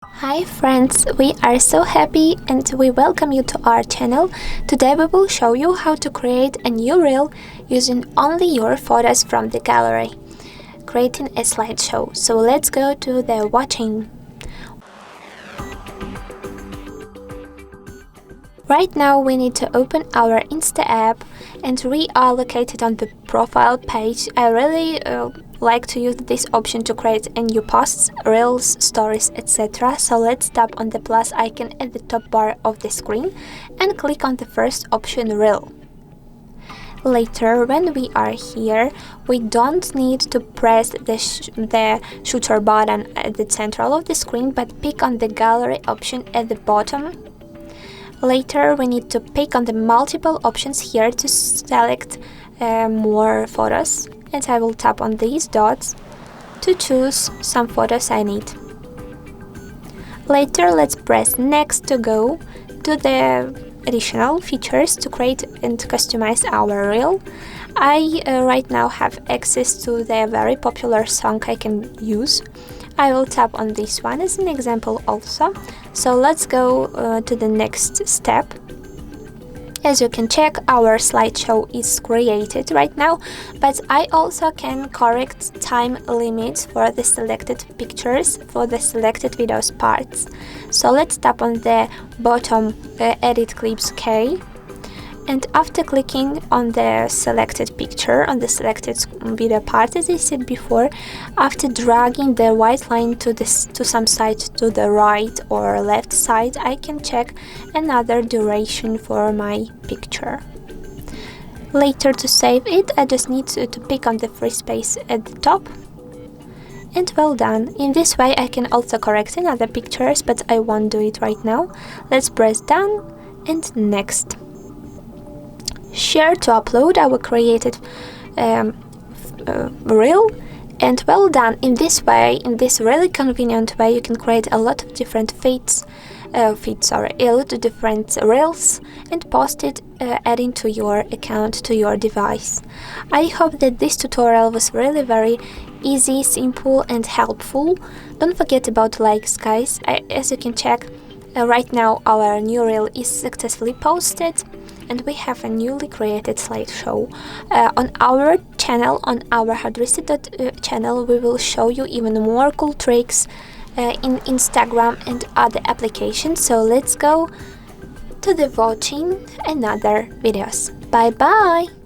Hi friends, we are so happy and we welcome you to our channel. Today we will show you how to create a new reel using only your photos from the gallery, creating a slideshow. So let's go to the watching. Right now we need to open our Insta app and reallocate it on the profile page. I really like to use this option to create a new posts, reels, stories, etc. So let's tap on the plus icon at the top bar of the screen and click on the first option, reel. Later, when we are here, we don't need to press the shooter button at the central of the screen, but pick on the gallery option at the bottom. Later, we need to pick on the multiple options here to select more photos, and I will tap on these dots to choose some photos I need. Later, let's press next to go to the additional features to create and customize our reel. I right now have access to the very popular song I can use. I will tap on this one as an example also. So let's go to the next step. As you can check, our slideshow is created right now, but I also can correct time limits for the selected pictures, for the selected videos parts. So let's tap on the bottom edit clips K. And after clicking on the selected picture, on the selected video part, as I said before, after dragging the white line to some side to the right or left side, I can check another duration for my picture. Later, to save it, I just need to pick on the free space at the top. And well done. In this way I can also correct another pictures, but I won't do it right now. Let's press done and next. Share to upload our created reel, and well done. In this way, in this really convenient way, you can create a lot of different a lot of different reels and post it adding to your account, to your device. I hope that this tutorial was really very easy, simple and helpful. Don't forget about likes, guys. As you can check, right now our new reel is successfully posted and we have a newly created slideshow. On our channel, on our channel, we will show you even more cool tricks in Instagram and other applications. So let's go to the watching another videos. Bye bye!